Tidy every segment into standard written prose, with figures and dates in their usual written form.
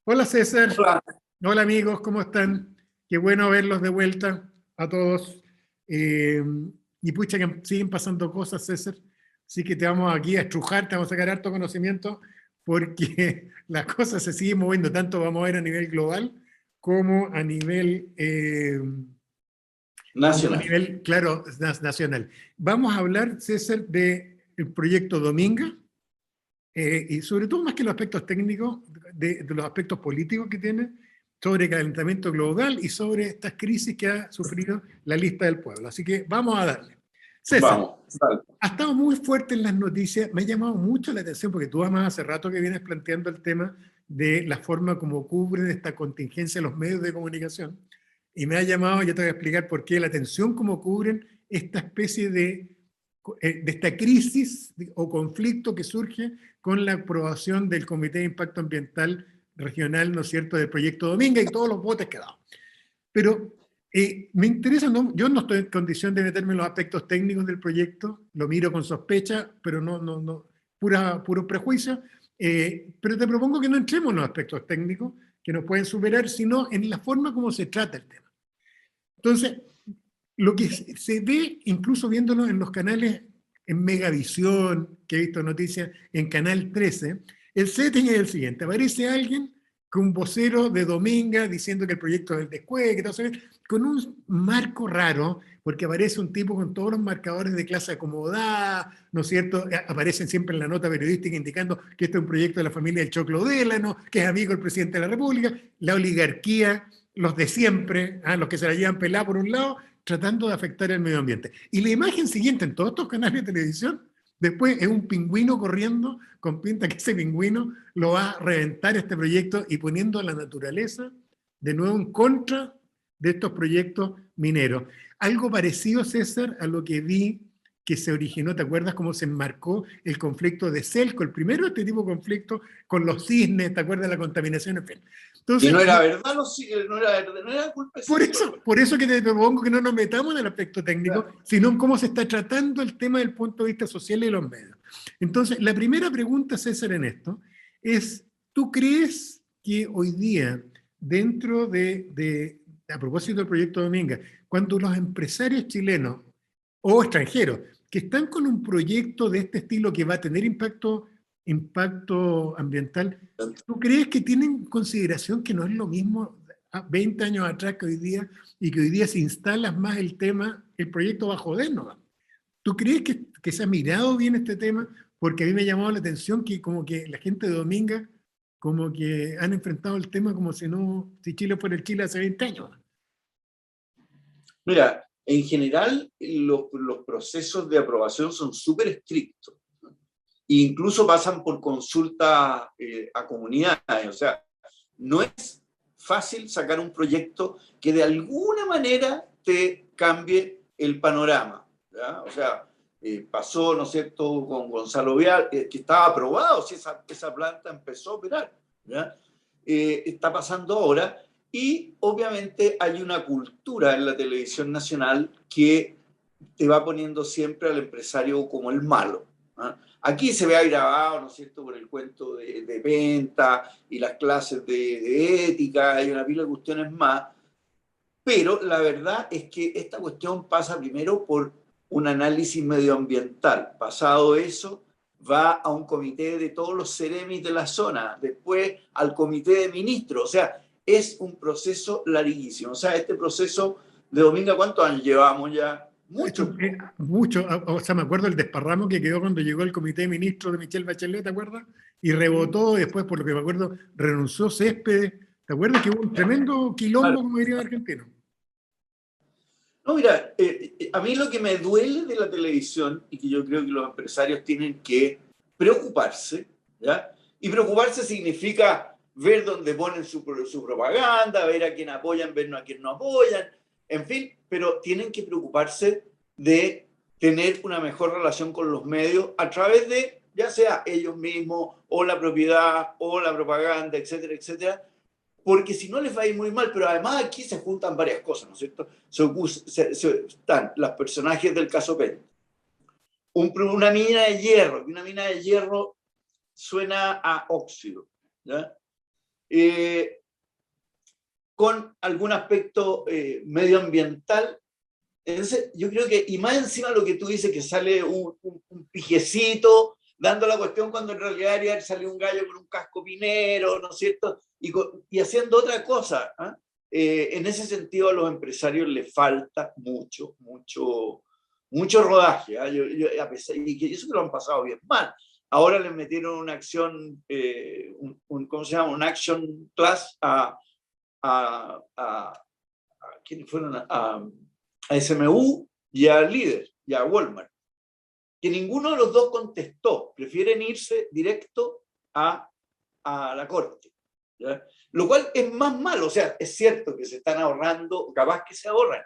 Hola César, Hola. hola amigos, ¿cómo están? Qué bueno verlos de vuelta a todos. Eh, y pucha que siguen pasando cosas, César. Así que te vamos aquí a estrujar, te vamos a sacar harto conocimiento porque las cosas se siguen moviendo, tanto vamos a ver a nivel global como a nivel, Nacional. claro, nacional. Vamos a hablar, César, del proyecto Dominga, y sobre todo más que los aspectos técnicos, de los aspectos políticos que tiene, sobre calentamiento global y sobre estas crisis que ha sufrido la lista del pueblo. Así que vamos a darle. César, Vamos. Dale. ha estado muy fuerte en las noticias, me ha llamado mucho la atención porque tú además hace rato que vienes planteando el tema de la forma como cubren esta contingencia los medios de comunicación, y me ha llamado, ya te voy a explicar por qué, la atención como cubren esta especie de esta crisis o conflicto que surge con la aprobación del Comité de Impacto Ambiental Regional, ¿no es cierto?, del proyecto Dominga y todos los votos que ha dado. Pero me interesa, no, yo no estoy en condición de meterme en los aspectos técnicos del proyecto, lo miro con sospecha, pero no puro prejuicio, pero te propongo que no entremos en los aspectos técnicos que nos pueden superar, sino en la forma como se trata el tema. Entonces, lo que se ve, incluso viéndolo en los canales en Megavisión, que he visto noticias en Canal 13, el setting es el siguiente: aparece alguien con un vocero de Dominga diciendo que el proyecto es del descueve, que todo se ve, con un marco raro, porque aparece un tipo con todos los marcadores de clase acomodada, ¿no es cierto? Aparecen siempre en la nota periodística indicando que este es un proyecto de la familia del Choclo Délano, que es amigo del presidente de la República, la oligarquía, los de siempre, los que se la llevan pelada por un lado, tratando de afectar el medio ambiente. Y la imagen siguiente en todos estos canales de televisión, después es un pingüino corriendo con pinta que ese pingüino lo va a reventar este proyecto y poniendo a la naturaleza de nuevo en contra de estos proyectos mineros. Algo parecido, César, a lo que vi que se originó, ¿te acuerdas cómo se enmarcó el conflicto de Celco, el primero de este tipo de conflicto con los cisnes, ¿te acuerdas de la contaminación? En fin. Y Entonces, no era verdad, no era verdad, no era culpa de Celco. por eso que te propongo que no nos metamos en el aspecto técnico, Claro. sino en cómo se está tratando el tema del punto de vista social y de los medios. Entonces, la primera pregunta, César, en esto es: ¿tú crees que hoy día, dentro a propósito del proyecto Dominga, cuando los empresarios chilenos o extranjeros que están con un proyecto de este estilo que va a tener impacto ambiental, ¿tú crees que tienen consideración que no es lo mismo 20 años atrás que hoy día, y que hoy día se instala más el tema, el proyecto va a jodernos? ¿Tú crees que se ha mirado bien este tema? Porque a mí me ha llamado la atención que como que la gente de Dominga como que han enfrentado el tema como si no, si Chile fuera el Chile hace 20 años. Mira, en general los procesos de aprobación son súper estrictos. E incluso pasan por consulta a comunidades. O sea, no es fácil sacar un proyecto que de alguna manera te cambie el panorama, ¿ya? O sea, pasó, ¿no es cierto?, con Gonzalo Vial, que estaba aprobado, si esa planta empezó a operar, ¿ya? Está pasando ahora, y obviamente hay una cultura en la televisión nacional que te va poniendo siempre al empresario como el malo, ¿ah? Aquí se ve agravado, ¿no es cierto?, por el cuento de venta y las clases de ética y una pila de cuestiones más, pero la verdad es que esta cuestión pasa primero por un análisis medioambiental. Pasado eso, va a un comité de todos los ceremis de la zona, después al comité de ministros. O sea, es un proceso larguísimo. O sea, este proceso de Dominga, ¿cuántos años llevamos ya? Mucho. Mucho, o sea, me acuerdo el desparramo que quedó cuando llegó el comité de ministros de Michelle Bachelet, ¿te acuerdas? Y rebotó, y después, por lo que me acuerdo, renunció Céspedes. ¿Te acuerdas que hubo un tremendo quilombo, como diría el argentino? No, mira, a mí lo que me duele de la televisión, y que yo creo que los empresarios tienen que preocuparse, ¿ya? Y preocuparse significa ver dónde ponen su propaganda, ver a quién apoyan, ver a quién no apoyan, en fin, pero tienen que preocuparse de tener una mejor relación con los medios a través de, ya sea ellos mismos, o la propiedad, o la propaganda, etcétera, etcétera, porque si no les va a ir muy mal. Pero además aquí se juntan varias cosas, ¿no es cierto? Están los personajes del caso Penta, una mina de hierro, y una mina de hierro suena a óxido, ¿ya? con algún aspecto medioambiental. Entonces, yo creo que, y más encima lo que tú dices, que sale un pijecito dando la cuestión cuando en realidad salió un gallo con un casco minero, ¿no es cierto? Y haciendo otra cosa. En ese sentido a los empresarios les falta mucho rodaje. A pesar, y que eso que lo han pasado bien mal. Ahora les metieron una acción, ¿cómo se llama? Un action class ¿quiénes fueron? A SMU y a Líder y a Walmart, que ninguno de los dos contestó, prefieren irse directo a la corte, ¿ya? Lo cual es más malo. O sea, es cierto que se están ahorrando, capaz que se ahorran.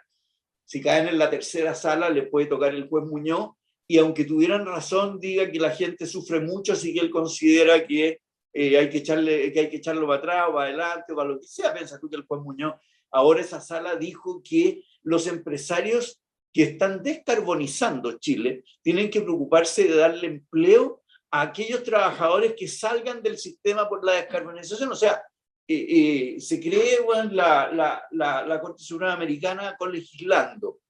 Si caen en la tercera sala, les puede tocar el juez Muñoz, y aunque tuvieran razón, diga que la gente sufre mucho, así que él considera que hay que echarlo para atrás o para adelante o para lo que sea. Piensa tú que el juez Muñoz, ahora esa sala dijo que los empresarios que están descarbonizando Chile tienen que preocuparse de darle empleo a aquellos trabajadores que salgan del sistema por la descarbonización. O sea, se cree, bueno, la Corte Suprema Americana colegislando.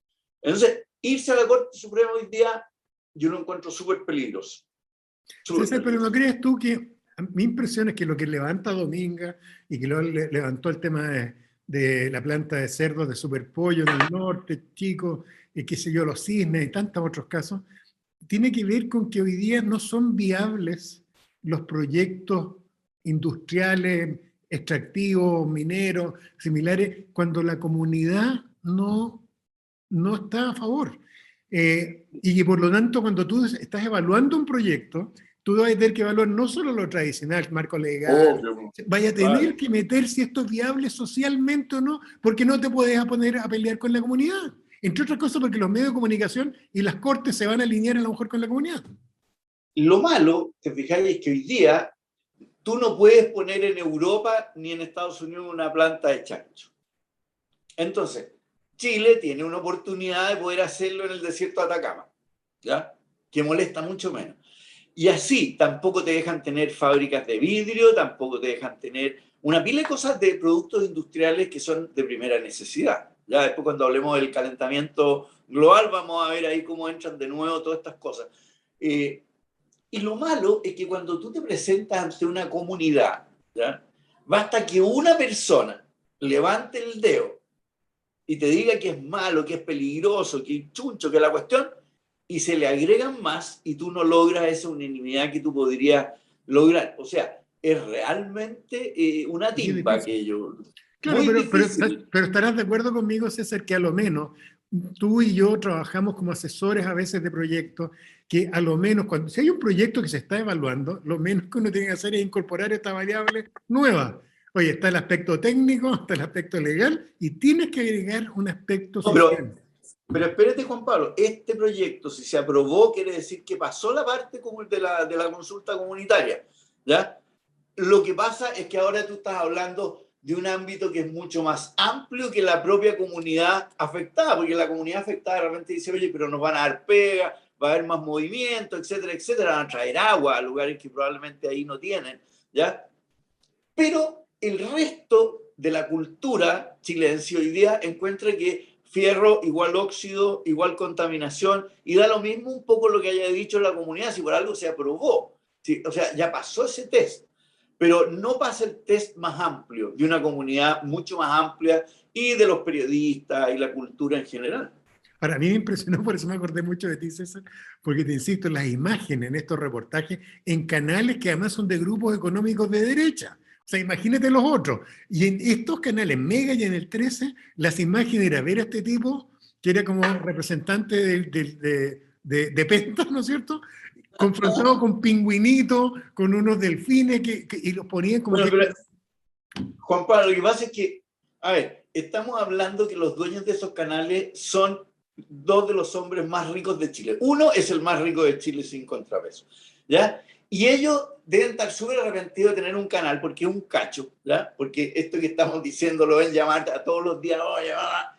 Entonces, irse a la Corte Suprema hoy día yo lo encuentro súper peligroso. César, pero ¿no crees tú que mi impresión es que lo que levanta Dominga y que lo levantó el tema de la planta de cerdos de Superpollo en el norte, chico, y qué sé yo, los cisnes y tantos otros casos, tiene que ver con que hoy día no son viables los proyectos industriales, extractivos, mineros, similares, cuando la comunidad no está a favor. Y que por lo tanto, cuando tú estás evaluando un proyecto, tú vas a tener que evaluar no solo lo tradicional, marco legal, vaya a tener que meter si esto es viable socialmente o no, porque no te puedes poner a pelear con la comunidad. Entre otras cosas porque los medios de comunicación y las cortes se van a alinear a lo mejor con la comunidad. Lo malo, te fijáis, es que hoy día tú no puedes poner en Europa ni en Estados Unidos una planta de chancho. Entonces, Chile tiene una oportunidad de poder hacerlo en el desierto de Atacama, ¿ya? Que molesta mucho menos. Y así tampoco te dejan tener fábricas de vidrio, tampoco te dejan tener una pila de cosas de productos industriales que son de primera necesidad. Ya después, cuando hablemos del calentamiento global, vamos a ver ahí cómo entran de nuevo todas estas cosas. Y lo malo es que cuando tú te presentas ante una comunidad, ¿ya? Basta que una persona levante el dedo y te diga que es malo, que es peligroso, que es chuncho, que es la cuestión, y se le agregan más y tú no logras esa unanimidad que tú podrías lograr. O sea, es realmente una timba aquello. Claro, Muy pero difícil. estarás de acuerdo conmigo, César, que a lo menos tú y yo trabajamos como asesores a veces de proyectos, que a lo menos, si hay un proyecto que se está evaluando, lo menos que uno tiene que hacer es incorporar esta variable nueva. Oye, está el aspecto técnico, está el aspecto legal, y tienes que agregar un aspecto No, social. pero espérate, Juan Pablo, este proyecto, si se aprobó, quiere decir que pasó la parte como de la consulta comunitaria, ¿ya? Lo que pasa es que ahora tú estás hablando de un ámbito que es mucho más amplio que la propia comunidad afectada, porque la comunidad afectada de repente dice, oye, pero nos van a dar pega, va a haber más movimiento, etcétera, etcétera, van a traer agua a lugares que probablemente ahí no tienen, ¿ya? Pero el resto de la cultura chilense hoy día encuentra que fierro igual óxido, igual contaminación, y da lo mismo un poco lo que haya dicho la comunidad, si por algo se aprobó. ¿Sí? O sea, ya pasó ese test, pero no pasa el test más amplio, de una comunidad mucho más amplia y de los periodistas y la cultura en general. Para mí me impresionó, por eso me acordé mucho de ti, César, porque te insisto, las imágenes en estos reportajes, en canales que además son de grupos económicos de derecha. O sea, imagínate los otros. Y en estos canales, Mega y en el 13, las imágenes era ver a este tipo, que era como representante de Penta, ¿no es cierto? Confrontado con pingüinitos, con unos delfines, y los ponían como Bueno, que... pero Juan Pablo, lo que pasa es que, a ver, estamos hablando que los dueños de esos canales son dos de los hombres más ricos de Chile. Uno es el más rico de Chile sin contrapeso, ¿ya? Y ellos deben estar súper arrepentidos de tener un canal porque es un cacho, ¿ya? Porque esto que estamos diciendo lo ven llamar a todos los días, oye, mamá.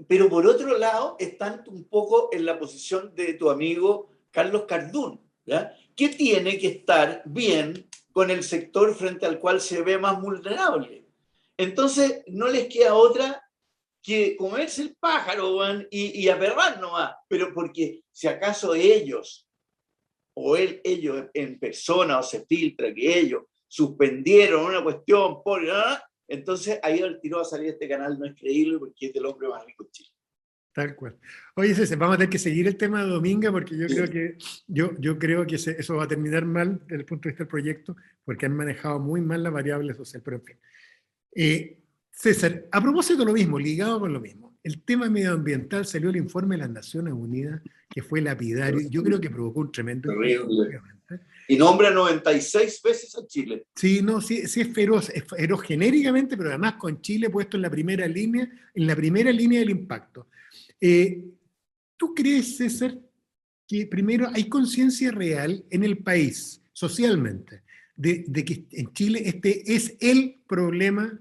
Pero por otro lado, están un poco en la posición de tu amigo Carlos Cardún, ¿ya? Que tiene que estar bien con el sector frente al cual se ve más vulnerable. Entonces, no les queda otra que comerse el pájaro, weón, y aperrar nomás, pero porque si acaso ellos en persona, o se filtra que ellos suspendieron una cuestión por... entonces ahí el tiro va a salir este canal, no es creíble porque es del hombre más rico de Chile. Tal cual. Oye, César, vamos a tener que seguir el tema de Dominga porque yo Sí. creo que, yo creo que eso va a terminar mal desde el punto de vista del proyecto porque han manejado muy mal la variable social, pero en fin. César, a propósito de lo mismo, ligado con lo mismo, el tema medioambiental salió el informe de las Naciones Unidas que fue lapidario y yo creo que provocó un tremendo impacto, obviamente. Y nombra 96 veces a Chile. Sí, no, sí, sí es feroz genéricamente, pero además con Chile puesto en la primera línea del impacto. ¿Tú crees, César, que primero hay conciencia real en el país, socialmente, de que en Chile este es el problema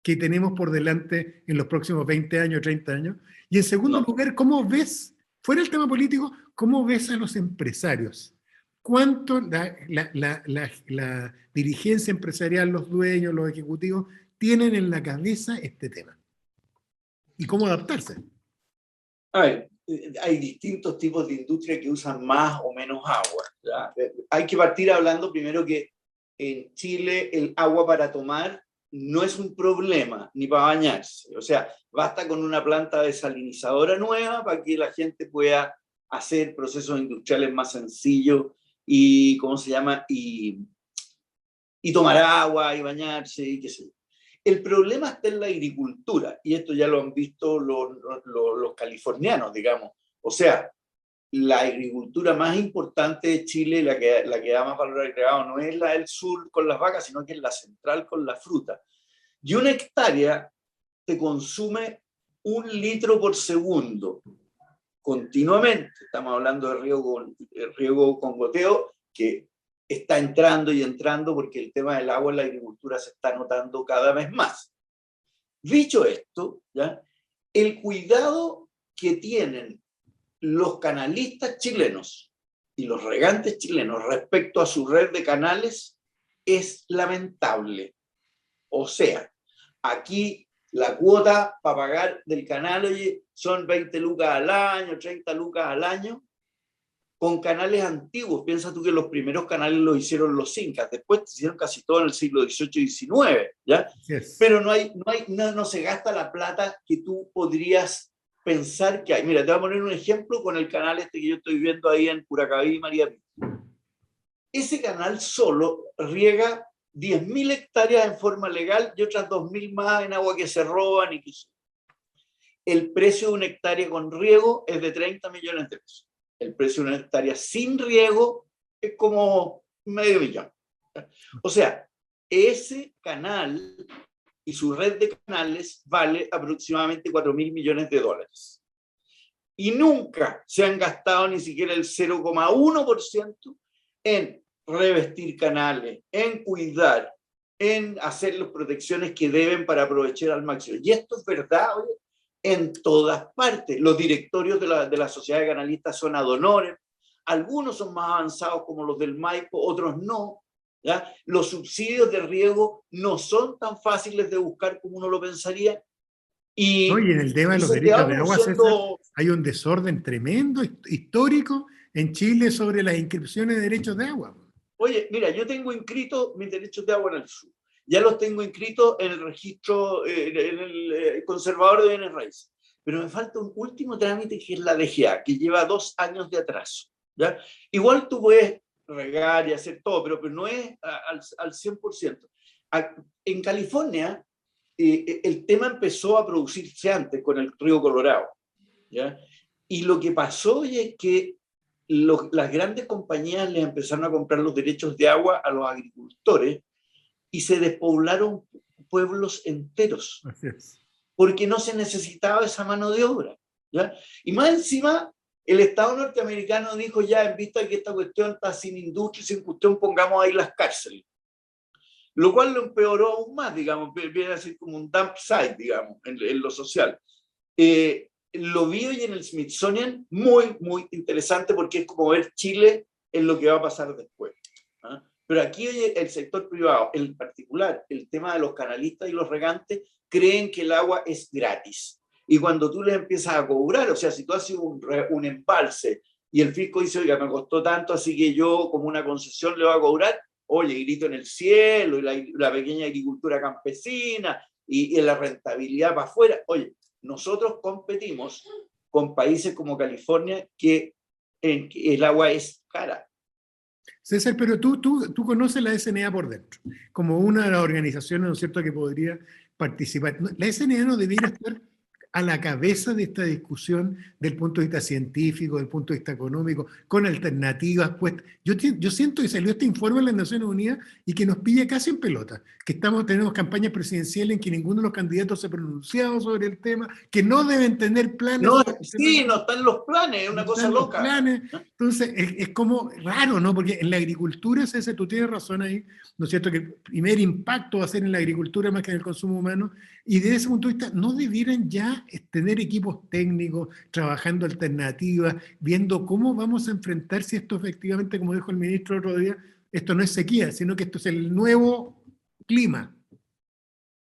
que tenemos por delante en los próximos 20 años, 30 años? Y en segundo lugar, ¿cómo ves, fuera del tema político, cómo ves a los empresarios? ¿Cuánto la dirigencia empresarial, los dueños, los ejecutivos, tienen en la cabeza este tema? ¿Y cómo adaptarse? A ver, hay distintos tipos de industria que usan más o menos agua, ¿ya? Hay que partir hablando primero que en Chile el agua para tomar no es un problema, ni para bañarse. O sea, basta con una planta desalinizadora nueva para que la gente pueda hacer procesos industriales más sencillos y, ¿cómo se llama? Y tomar agua y bañarse y qué sé yo. El problema está en la agricultura, y esto ya lo han visto los californianos, digamos. O sea, la agricultura más importante de Chile, la que da más valor agregado, no es la del sur con las vacas, sino que es la central con la fruta. Y una hectárea te consume 1 litro por segundo, continuamente. Estamos hablando de riego con goteo, que está entrando y entrando porque el tema del agua en la agricultura se está notando cada vez más. Dicho esto, ¿ya? El cuidado que tienen los canalistas chilenos y los regantes chilenos respecto a su red de canales es lamentable. O sea, aquí la cuota para pagar del canal, oye, son 20 lucas al año, 30 lucas al año, con canales antiguos. Piensa tú que los primeros canales los hicieron los incas, después se hicieron casi todo en el siglo XVIII y XIX, ¿ya? Yes. Pero no se gasta la plata que tú podrías pensar que hay. Mira, te voy a poner un ejemplo con el canal este que yo estoy viendo ahí en Curacaví y María Pita. Ese canal solo riega 10.000 hectáreas en forma legal y otras 2.000 más en agua que se roban y que... El precio de una hectárea con riego es de 30 millones de pesos. El precio de una hectárea sin riego es como medio millón. O sea, ese canal y su red de canales vale aproximadamente 4.000 millones de dólares. Y nunca se han gastado ni siquiera el 0,1% en revestir canales, en cuidar, en hacer las protecciones que deben para aprovechar al máximo. Y esto es verdad, oye, en todas partes. Los directorios de la sociedad de canalistas son ad honorem, algunos son más avanzados como los del Maipo, otros no, ¿ya? Los subsidios de riego no son tan fáciles de buscar como uno lo pensaría. Y oye, en el tema de los derechos de agua, César, hay un desorden tremendo, histórico en Chile sobre las inscripciones de derechos de agua. Oye, mira, yo tengo inscritos mis derechos de agua en el sur. Ya los tengo inscritos en el registro, en el conservador de bienes raíces. Pero me falta un último trámite que es la DGA, que lleva 2 años de atraso, ¿ya? Igual tú puedes regar y hacer todo, pero no es al 100%. En California, el tema empezó a producirse antes con el río Colorado, ¿ya? Y lo que pasó es que las grandes compañías les empezaron a comprar los derechos de agua a los agricultores y se despoblaron pueblos enteros. Así es. Porque no se necesitaba esa mano de obra, ¿ya? Y más encima, el Estado norteamericano dijo ya, en vista de que esta cuestión está sin industria, sin cuestión, pongamos ahí las cárceles. Lo cual lo empeoró aún más, digamos, viene a ser como un dump site, digamos, en lo social. Lo vi hoy en el Smithsonian, muy, muy interesante, porque es como ver Chile en lo que va a pasar después, ¿ah? Pero aquí el sector privado, en particular, el tema de los canalistas y los regantes, creen que el agua es gratis. Y cuando tú les empiezas a cobrar, o sea, si tú haces un embalse y el fisco dice, oiga, me costó tanto, así que yo como una concesión le voy a cobrar, oye, grito en el cielo, y la pequeña agricultura campesina, y la rentabilidad para afuera. Oye, nosotros competimos con países como California, que el agua es cara. César, pero tú conoces la SNA por dentro, como una de las organizaciones, ¿no es cierto?, que podría participar. La SNA no debiera estar a la cabeza de esta discusión del punto de vista científico, del punto de vista económico, con alternativas puestas. Yo siento que salió este informe de las Naciones Unidas y que nos pilla casi en pelota, que tenemos campañas presidenciales en que ninguno de los candidatos se ha pronunciado sobre el tema, que no deben tener planes No, sobre el sí, tema. no están los planes, es una cosa loca. Planes. Entonces, es como raro, ¿no? Porque en la agricultura, César, tú tienes razón ahí, ¿no es cierto? Que el primer impacto va a ser en la agricultura más que en el consumo humano, y desde ese punto de vista, no debieran ya tener equipos técnicos, trabajando alternativas, viendo cómo vamos a enfrentar si esto efectivamente, como dijo el ministro el otro día, esto no es sequía, sino que esto es el nuevo clima.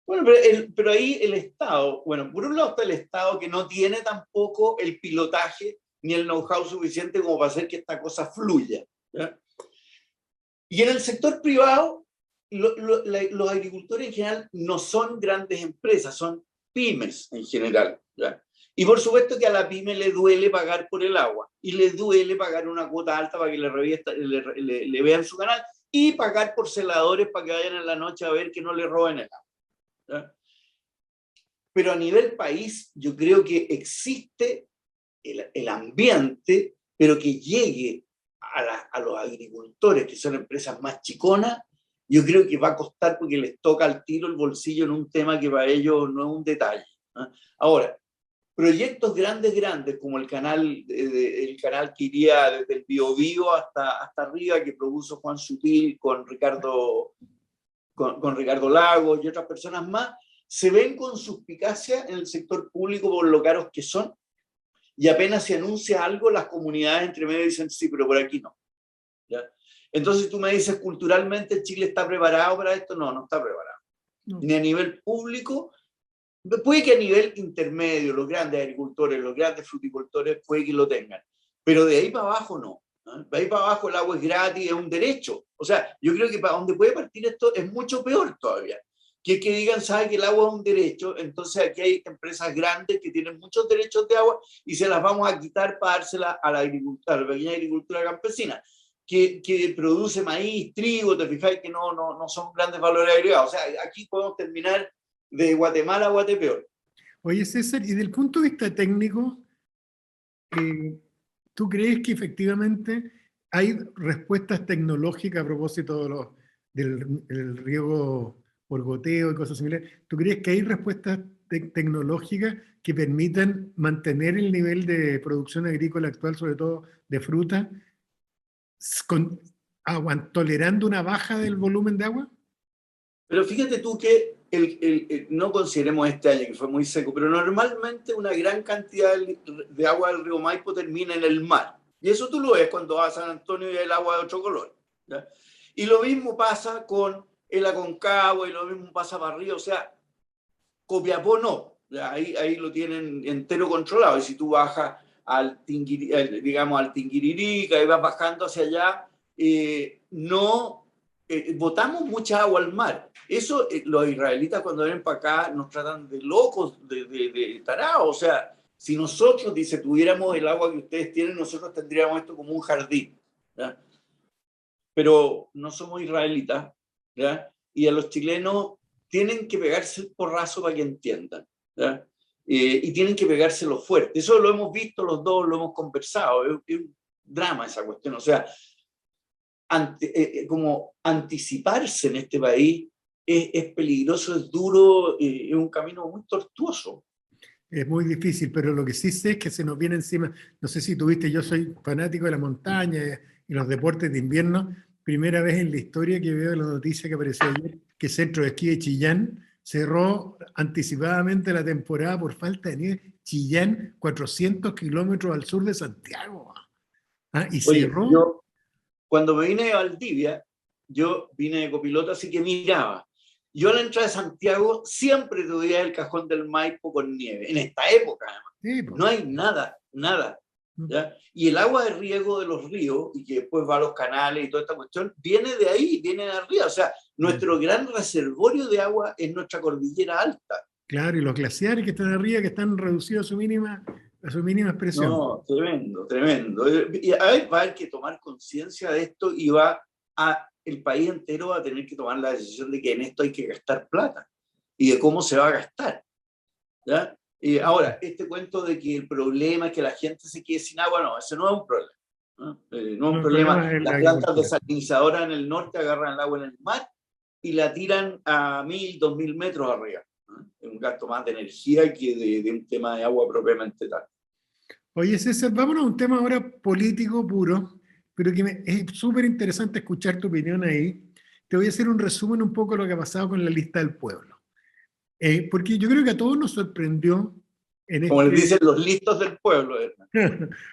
Bueno, pero ahí el Estado, bueno, por un lado está el Estado que no tiene tampoco el pilotaje ni el know-how suficiente como para hacer que esta cosa fluya, ¿ya? Y en el sector privado, los agricultores en general no son grandes empresas, son pymes en general, ¿ya? Y por supuesto que a la pyme le duele pagar por el agua, y le duele pagar una cuota alta para que le vean su canal, y pagar por celadores para que vayan en la noche a ver que no le roben el agua, ¿ya? Pero a nivel país, yo creo que existe el ambiente, pero que llegue a los agricultores, que son empresas más chiconas, yo creo que va a costar porque les toca al tiro el bolsillo en un tema que para ellos no es un detalle, ¿no? Ahora, proyectos grandes, como el canal que iría desde el Biobío hasta arriba, que propuso Juan Sutil con Ricardo Lagos y otras personas más, se ven con suspicacia en el sector público por lo caros que son, y apenas se anuncia algo, las comunidades entre medio dicen, sí, pero por aquí no, ¿ya? Entonces tú me dices, culturalmente Chile está preparado para esto. No, no está preparado. No. Ni a nivel público, puede que a nivel intermedio, los grandes agricultores, los grandes fruticultores, puede que lo tengan, pero de ahí para abajo no. De ahí para abajo el agua es gratis, es un derecho. O sea, yo creo que para donde puede partir esto es mucho peor todavía. Que digan, sabe que el agua es un derecho, entonces aquí hay empresas grandes que tienen muchos derechos de agua y se las vamos a quitar para dársela a la pequeña agricultura campesina, que produce maíz, trigo, te fijáis que no son grandes valores agregados. O sea, aquí podemos terminar de Guatemala a Guatepeor. Oye, César, y del punto de vista técnico, ¿tú crees que efectivamente hay respuestas tecnológicas a propósito del riego por goteo y cosas similares? ¿Tú crees que hay respuestas tecnológicas que permitan mantener el nivel de producción agrícola actual, sobre todo de fruta, tolerando una baja del volumen de agua? Pero fíjate tú que no consideremos este año que fue muy seco, pero normalmente una gran cantidad de agua del río Maipo termina en el mar. Y eso tú lo ves cuando vas a San Antonio y el agua de otro color, ¿ya? Y lo mismo pasa con el Aconcagua, y lo mismo pasa para arriba. O sea, Copiapó no. Ahí lo tienen entero controlado. Y si tú bajas al Tinguiririca y vas bajando hacia allá, botamos mucha agua al mar. Eso los israelitas cuando vienen para acá nos tratan de locos, de tarados. O sea, si nosotros, dice, tuviéramos el agua que ustedes tienen, nosotros tendríamos esto como un jardín, ¿ya? Pero no somos israelitas, ¿ya? Y a los chilenos tienen que pegarse el porrazo para que entiendan, ¿ya? Y tienen que pegárselo fuerte. Eso lo hemos visto los dos, lo hemos conversado. Es un drama esa cuestión. O sea, como anticiparse en este país es peligroso, es duro, es un camino muy tortuoso. Es muy difícil, pero lo que sí sé es que se nos viene encima. No sé si tuviste, yo soy fanático de la montaña y los deportes de invierno. Primera vez en la historia que veo la noticia que apareció ayer que Centro de Esquí de Chillán cerró anticipadamente la temporada por falta de nieve. Chillán, 400 kilómetros al sur de Santiago. Y Oye, cerró. yo cuando me vine a Valdivia, yo vine de copiloto, así que miraba. Yo a la entrada de Santiago siempre tuve el cajón del Maipo con nieve, en esta época además. Sí, pues. No hay nada, nada. ¿Ya? Y el agua de riego de los ríos, y que después va a los canales y toda esta cuestión, viene de ahí, viene de arriba. O sea, nuestro gran reservorio de agua es nuestra cordillera alta. Claro, y los glaciares que están arriba, que están reducidos a su mínima expresión. No, tremendo, tremendo. Y a ver, va a haber que tomar conciencia de esto y el país entero va a tener que tomar la decisión de que en esto hay que gastar plata y de cómo se va a gastar. ¿Ya? Ahora, este cuento de que el problema es que la gente se quede sin agua, no, ese no es un problema. No, no es un problema. Las plantas desalinizadoras en el norte agarran el agua en el mar y la tiran a 1000, 2000 metros arriba. Es un gasto más de energía que de un tema de agua propiamente tal. Oye, César, vámonos a un tema ahora político puro, pero que es súper interesante escuchar tu opinión ahí. Te voy a hacer un resumen un poco de lo que ha pasado con la lista del pueblo. Porque yo creo que a todos nos sorprendió. Como les dicen los listos del pueblo.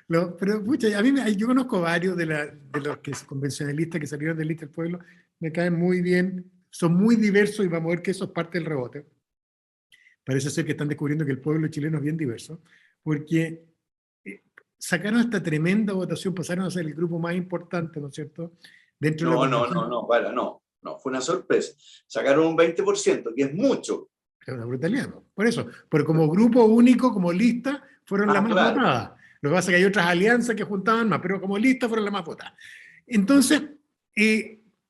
No, pero pucha, yo conozco varios de los que convencionalistas que salieron de lista del pueblo, me caen muy bien, son muy diversos y vamos a ver que eso es parte del rebote. Parece ser que están descubriendo que el pueblo chileno es bien diverso, porque sacaron esta tremenda votación, pasaron a ser el grupo más importante, ¿no es cierto? Dentro de No, fue una sorpresa. Sacaron un 20%, que es mucho. Es una brutalidad, ¿no? Por eso, pero como grupo único, como lista, fueron las más votadas. Lo que pasa es que hay otras alianzas que juntaban más, pero como lista fueron las más votadas. Entonces,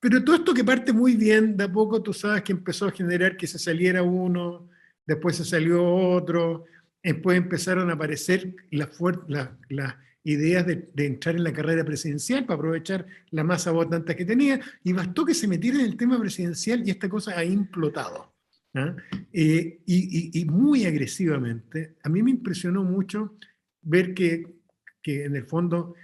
pero todo esto que parte muy bien, de a poco tú sabes que empezó a generar que se saliera uno, después se salió otro, después empezaron a aparecer las ideas de entrar en la carrera presidencial para aprovechar la masa votante que tenía, y bastó que se metiera en el tema presidencial y esta cosa ha implotado. ¿Ah? Y muy agresivamente. A mí me impresionó mucho ver que en el fondo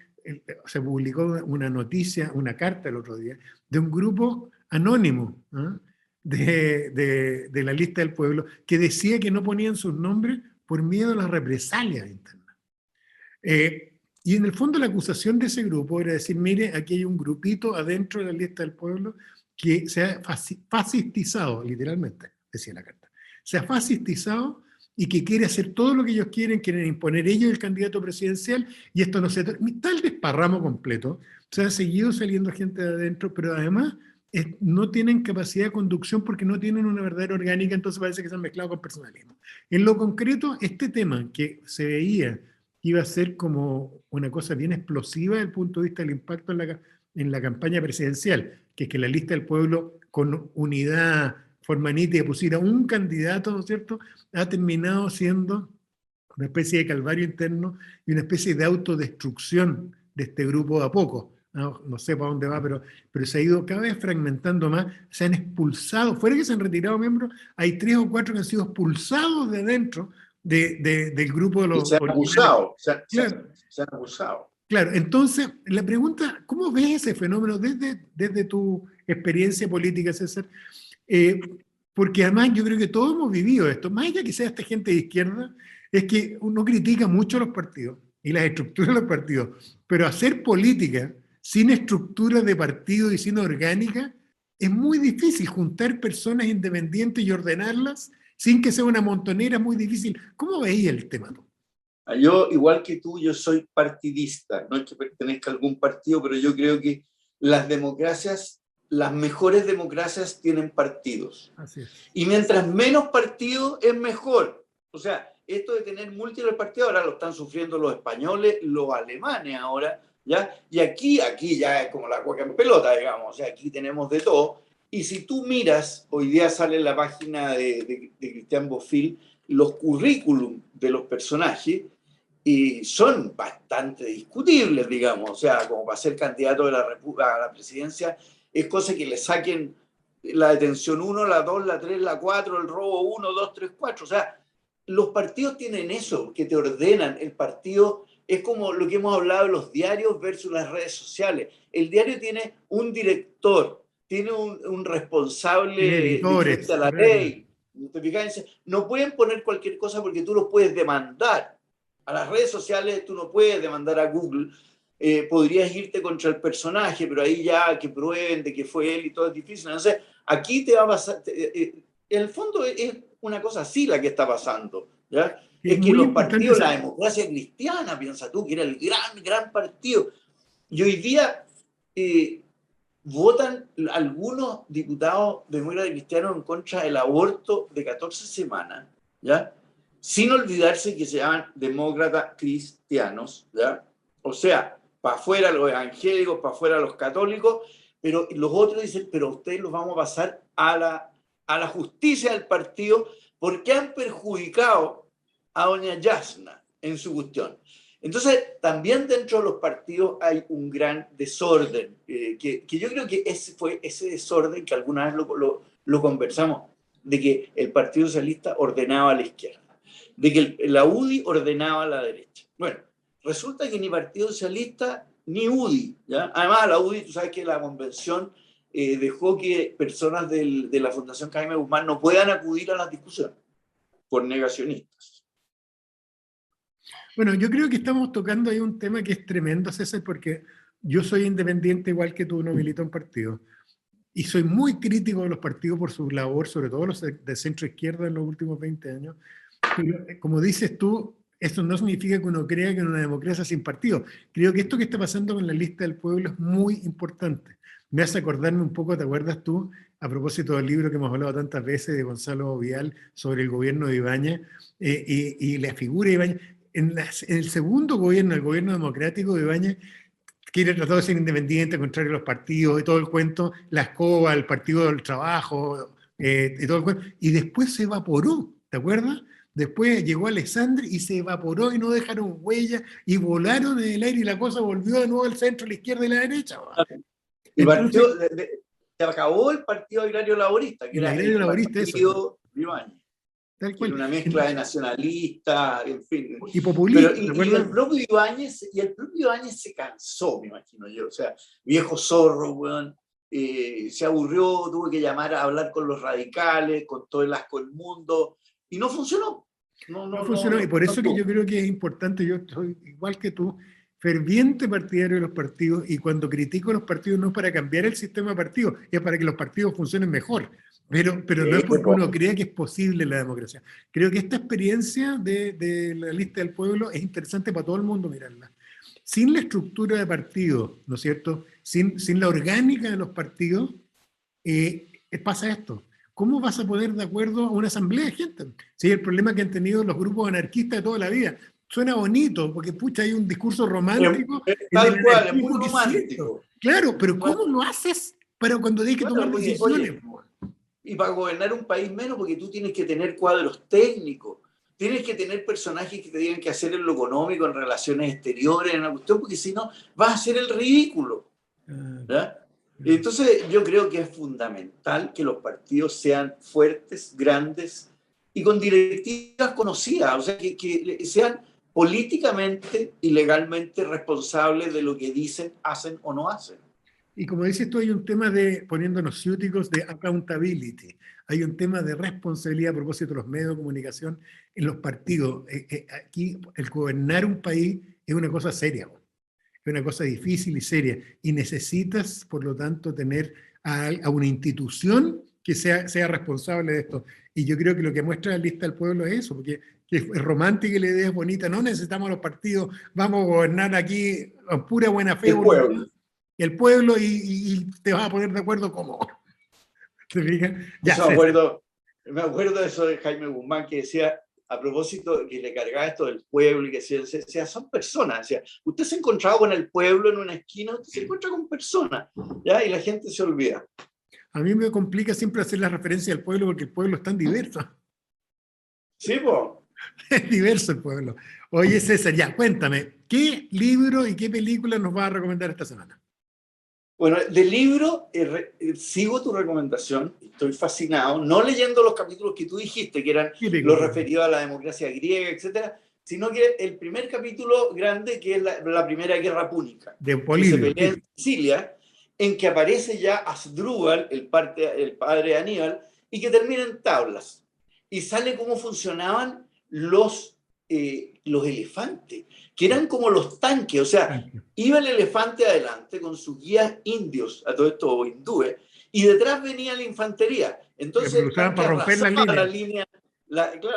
se publicó una noticia, una carta el otro día, de un grupo anónimo, ¿ah? de la lista del pueblo, que decía que no ponían sus nombres por miedo a las represalias internas. Y en el fondo la acusación de ese grupo era decir, mire, aquí hay un grupito adentro de la lista del pueblo que se ha fascistizado, literalmente, decía la carta. Se ha fascistizado y que quiere hacer todo lo que ellos quieren imponer ellos el candidato presidencial, y esto no se... Tal desparramo completo. Se ha seguido saliendo gente de adentro, pero además no tienen capacidad de conducción porque no tienen una verdadera orgánica, entonces parece que se han mezclado con personalismo. En lo concreto, este tema que se veía que iba a ser como una cosa bien explosiva desde el punto de vista del impacto en la campaña presidencial, que es que la lista del pueblo con unidad forma nítida pusiera un candidato, ¿no es cierto?, ha terminado siendo una especie de calvario interno y una especie de autodestrucción de este grupo de a poco. No sé para dónde va, pero se ha ido cada vez fragmentando más, se han expulsado, fuera que se han retirado miembros, hay 3 o 4 que han sido expulsados de dentro del grupo de los... Se han abusado, claro. se han abusado. Claro, entonces, la pregunta, ¿cómo ves ese fenómeno desde tu experiencia política, César? Porque además yo creo que todos hemos vivido esto, más allá que sea esta gente de izquierda, es que uno critica mucho a los partidos y las estructuras de los partidos, pero hacer política sin estructuras de partido y sin orgánica es muy difícil. Juntar personas independientes y ordenarlas sin que sea una montonera es muy difícil. ¿Cómo veías el tema tú? Yo, igual que tú, yo soy partidista, no es que pertenezca a algún partido, pero yo creo que las democracias, las mejores democracias tienen partidos. Así es. Y mientras menos partidos es mejor. O sea, esto de tener múltiples partidos ahora lo están sufriendo los españoles, los alemanes ahora, ¿ya? Y aquí ya es como la cueca en pelota, digamos, o sea, aquí tenemos de todo. Y si tú miras, hoy día sale en la página de Cristian Bofill, los currículum de los personajes, y son bastante discutibles, digamos, o sea, como para ser candidato a la presidencia, es cosa que le saquen la detención 1, la 2, la 3, la 4, el robo 1, 2, 3, 4, o sea, los partidos tienen eso, que te ordenan. El partido es como lo que hemos hablado de los diarios versus las redes sociales. El diario tiene un director, tiene un responsable frente a la ley. No pueden poner cualquier cosa porque tú los puedes demandar. A las redes sociales tú no puedes demandar a Google podrías irte contra el personaje, pero ahí ya que prueben de que fue él y todo es difícil. Entonces, aquí te va a pasar, en el fondo es una cosa así la que está pasando, ¿ya? Es Es que muy los importante partidos, la saber. democracia cristiana, piensa tú, que era el gran partido, y hoy día votan algunos diputados demócratas cristianos en contra del aborto de 14 semanas, ¿ya? Sin olvidarse que se llaman demócratas cristianos, ¿ya? O sea, para afuera los evangélicos, para afuera los católicos, pero los otros dicen, pero ustedes los vamos a pasar a la justicia del partido porque han perjudicado a doña Yasna en su cuestión. Entonces, también dentro de los partidos hay un gran desorden, que yo creo que ese fue ese desorden que alguna vez lo conversamos, de que el Partido Socialista ordenaba a la izquierda, de que la UDI ordenaba a la derecha. Bueno, resulta que ni Partido Socialista ni UDI, ¿ya? Además, la UDI, tú sabes que la convención dejó que personas de la Fundación Jaime Guzmán no puedan acudir a las discusiones por negacionistas. Bueno, yo creo que estamos tocando ahí un tema que es tremendo, César, porque yo soy independiente igual que tú, no milito en partido. Y soy muy crítico de los partidos por su labor, sobre todo los de centro izquierda en los últimos 20 años. Pero, como dices tú, eso no significa que uno crea que en una democracia sin partido. Creo que esto que está pasando con la lista del pueblo es muy importante. Me hace acordarme un poco, ¿te acuerdas tú? A propósito del libro que hemos hablado tantas veces de Gonzalo Vial sobre el gobierno de Ibáñez y la figura de Ibáñez. En el segundo gobierno, el gobierno democrático de Ibáñez, quiere tratar de ser independiente, contrario a los partidos y todo el cuento, la escoba, el partido del trabajo, y todo el cuento, y después se evaporó, ¿te acuerdas? Después llegó Alessandri y se evaporó y no dejaron huella y volaron en el aire y la cosa volvió de nuevo al centro, a la izquierda y la derecha. Y Entonces, se acabó el Partido Agrario Laborista, que el era agrario el laborista, eso, partido de Ibáñez, tal que era cual. una mezcla de nacionalistas, en fin. Y Pero, populista, ¿te y acuerdas? el propio Ibáñez se cansó, me imagino yo. O sea, viejo zorro, weón. Se aburrió, tuvo que llamar a hablar con los radicales, con todo el asco del mundo, y no funcionó. No funcionó, y por eso que yo creo que es importante, yo soy igual que tú, ferviente partidario de los partidos, y cuando critico a los partidos no es para cambiar el sistema de partidos, es para que los partidos funcionen mejor, pero no es porque uno crea que es posible la democracia. Creo que esta experiencia de la lista del pueblo es interesante para todo el mundo mirarla. Sin la estructura de partidos, ¿no es cierto? Sin la orgánica de los partidos, pasa esto. ¿Cómo vas a poner de acuerdo a una asamblea de gente? Si el problema que han tenido los grupos anarquistas de toda la vida. Suena bonito, porque pucha, hay un discurso romántico en el Tal cual, es muy anarquismo que es cierto. romántico. Claro, pero ¿cómo lo haces para cuando tienes que tomar Bueno, decisiones? oye, y para gobernar un país menos, porque tú tienes que tener cuadros técnicos, tienes que tener personajes que te digan qué hacer en lo económico, en relaciones exteriores, en la cuestión, porque si no, vas a hacer el ridículo. ¿Ya? Entonces, yo creo que es fundamental que los partidos sean fuertes, grandes y con directivas conocidas, o sea, que sean políticamente y legalmente responsables de lo que dicen, hacen o no hacen. Y como dices tú, hay un tema de, poniéndonos ciúticos, de accountability. Hay un tema de responsabilidad a propósito de los medios de comunicación en los partidos. Aquí el gobernar un país es una cosa seria, es una cosa difícil y seria. Y necesitas, por lo tanto, tener a una institución que sea responsable de esto. Y yo creo que lo que muestra la lista del pueblo es eso, porque es romántica y la idea es bonita. No necesitamos los partidos, vamos a gobernar aquí a pura buena fe. El pueblo y te vas a poner de acuerdo cómo. ¿Te fijas? Ya, me acuerdo de eso de Jaime Guzmán que decía, a propósito, que le cargaba esto del pueblo y que decía, son personas. Decía, usted se ha encontrado con el pueblo en una esquina, usted se encuentra con personas, ¿ya? Y la gente se olvida. A mí me complica siempre hacer la referencia al pueblo porque el pueblo es tan diverso. Sí, pues. Es diverso el pueblo. Oye, César, ya, cuéntame, ¿qué libro y qué película nos vas a recomendar esta semana? Bueno, del libro sigo tu recomendación, estoy fascinado, no leyendo los capítulos que tú dijiste, que eran los referidos a la democracia griega, etcétera, sino que el primer capítulo grande, que es la Primera Guerra Púnica, de que se pelea en Sicilia, en que aparece ya Asdrúbal, el padre de Aníbal, y que termina en tablas. Y sale cómo funcionaban los los elefantes, que eran como los tanques, o sea, iba el elefante adelante con sus guías indios, a todo esto, o hindúes, y detrás venía la infantería. Entonces el tanque para romper arrasaba claro,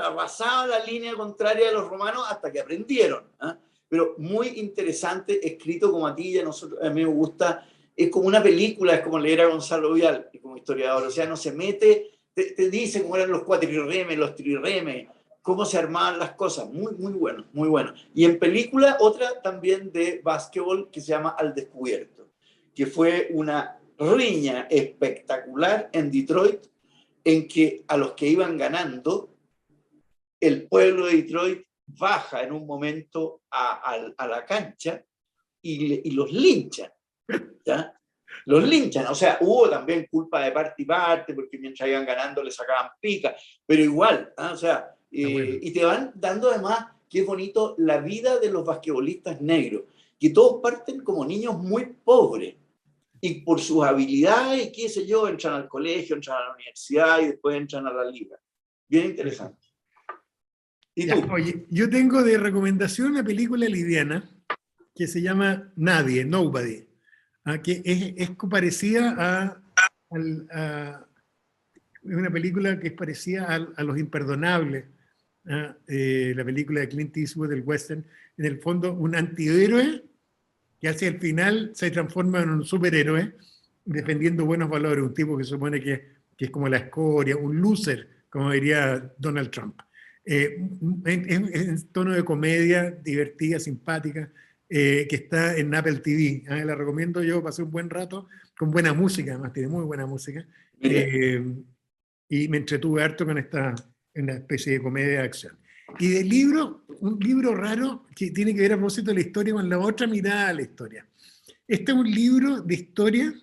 arrasaba la línea contraria de los romanos hasta que aprendieron. ¿Eh? Pero muy interesante, escrito como a ti y a nosotros, a mí me gusta, es como una película, es como leer a Gonzalo Vial como historiador, o sea, no se mete, te dice cómo eran los cuatrirremes, los trirremes, cómo se armaban las cosas, muy, muy bueno, muy bueno. Y en película, otra también de básquetbol que se llama Al Descubierto, que fue una riña espectacular en Detroit, en que a los que iban ganando, el pueblo de Detroit baja en un momento a la cancha y los linchan, ¿ya? Los linchan, o sea, hubo también culpa de parte y parte, porque mientras iban ganando le sacaban pica, pero igual, ¿eh? O sea, bueno. y te van dando además, qué bonito, la vida de los basquetbolistas negros, que todos parten como niños muy pobres, y por sus habilidades, y qué sé yo, entran al colegio, entran a la universidad y después entran a la liga. Bien interesante. ¿Y ya, tú? oye, yo tengo de recomendación una película liviana que se llama Nadie, Nobody, que es parecida es una película que es parecida a Los Imperdonables, la película de Clint Eastwood, el western, en el fondo un antihéroe que hacia el final se transforma en un superhéroe defendiendo buenos valores, un tipo que supone que es como la escoria, un loser, como diría Donald Trump. En tono de comedia, divertida, simpática, que está en Apple TV. La recomiendo yo, pasé un buen rato, con buena música, además tiene muy buena música. Y me entretuve harto con una especie de comedia de acción. Y del libro, un libro raro que tiene que ver a propósito de la historia con la otra mirada a la historia. Este es un libro de historia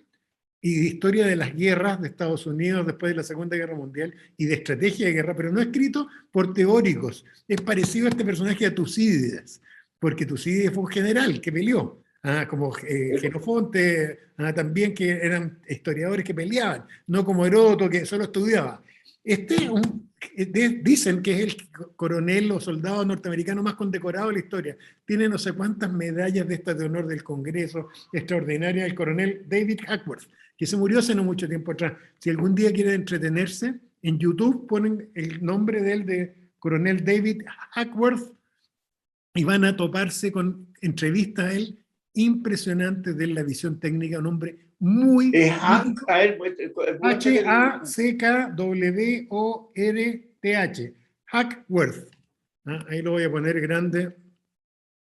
y de historia de las guerras de Estados Unidos después de la Segunda Guerra Mundial y de estrategia de guerra, pero no escrito por teóricos. Es parecido a este personaje a Tucídides, porque Tucídides fue un general que peleó, como Jenofonte, también que eran historiadores que peleaban, no como Heródoto que solo estudiaba. Dicen que es el coronel o soldado norteamericano más condecorado de la historia. Tiene no sé cuántas medallas de estas de honor del Congreso, extraordinaria, el coronel David Hackworth, que se murió hace no mucho tiempo atrás. Si algún día quieren entretenerse, en YouTube ponen el nombre de él, de coronel David Hackworth, y van a toparse con entrevistas a él impresionantes de la visión técnica, un hombre muy Hank, a ver, H-A-C-K-W-O-R-T-H, Hackworth. Ahí lo voy a poner grande,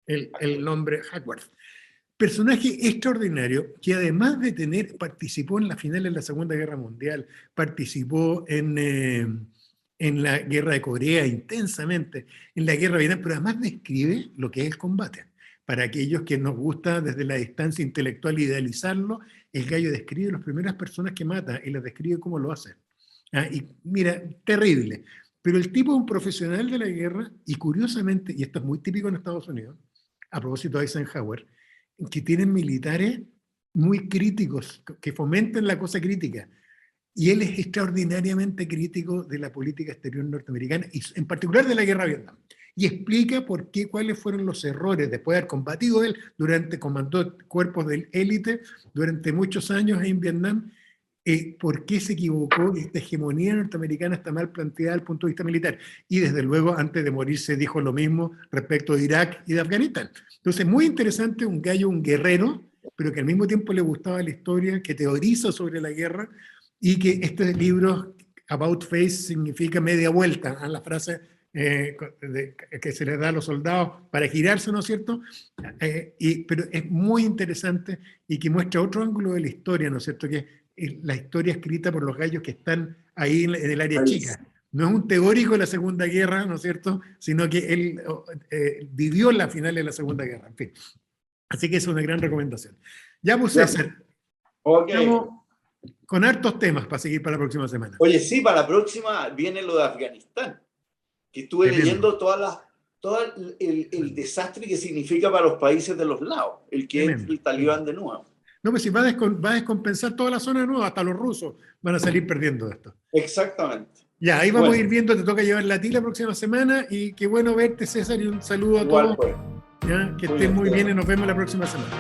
el nombre Hackworth. Personaje extraordinario que además de participó en la final de la Segunda Guerra Mundial, participó en la Guerra de Corea intensamente, en la Guerra de Vietnam, pero además describe lo que es el combate. Para aquellos que nos gusta desde la distancia intelectual idealizarlo, el gallo describe las primeras personas que mata y las describe cómo lo hace. Y mira, terrible. Pero el tipo es un profesional de la guerra y curiosamente, y esto es muy típico en Estados Unidos, a propósito de Eisenhower, que tienen militares muy críticos, que fomenten la cosa crítica. Y él es extraordinariamente crítico de la política exterior norteamericana, y en particular de la guerra de Vietnam. Y explica por qué, cuáles fueron los errores después de haber combatido él, comandó cuerpos de élite durante muchos años en Vietnam, por qué se equivocó, y esta hegemonía norteamericana está mal planteada desde el punto de vista militar. Y desde luego, antes de morirse, dijo lo mismo respecto de Irak y de Afganistán. Entonces, muy interesante, un gallo, un guerrero, pero que al mismo tiempo le gustaba la historia, que teoriza sobre la guerra, y que este libro, About Face, significa media vuelta, a la frase que se les da a los soldados para girarse, ¿no es cierto? Pero es muy interesante y que muestra otro ángulo de la historia, ¿no es cierto? Que la historia escrita por los gallos que están ahí en el área chica. No es un teórico de la Segunda Guerra, ¿no es cierto? Sino que él vivió la final de la Segunda Guerra, en fin. Así que es una gran recomendación. Ya, pues César, estamos con hartos temas para seguir para la próxima semana. Oye, sí, para la próxima viene lo de Afganistán, que estuve leyendo todo el desastre que significa para los países de los lados, el que es el talibán de nuevo. No, pues si va a descompensar toda la zona de nuevo, hasta los rusos van a salir perdiendo esto. Exactamente. Ya, ahí vamos Bueno. a ir viendo, te toca llevar la ti la próxima semana y qué bueno verte, César, y un saludo a Igual, todos. pues. ¿Ya? Que estén muy bien y nos vemos la próxima semana.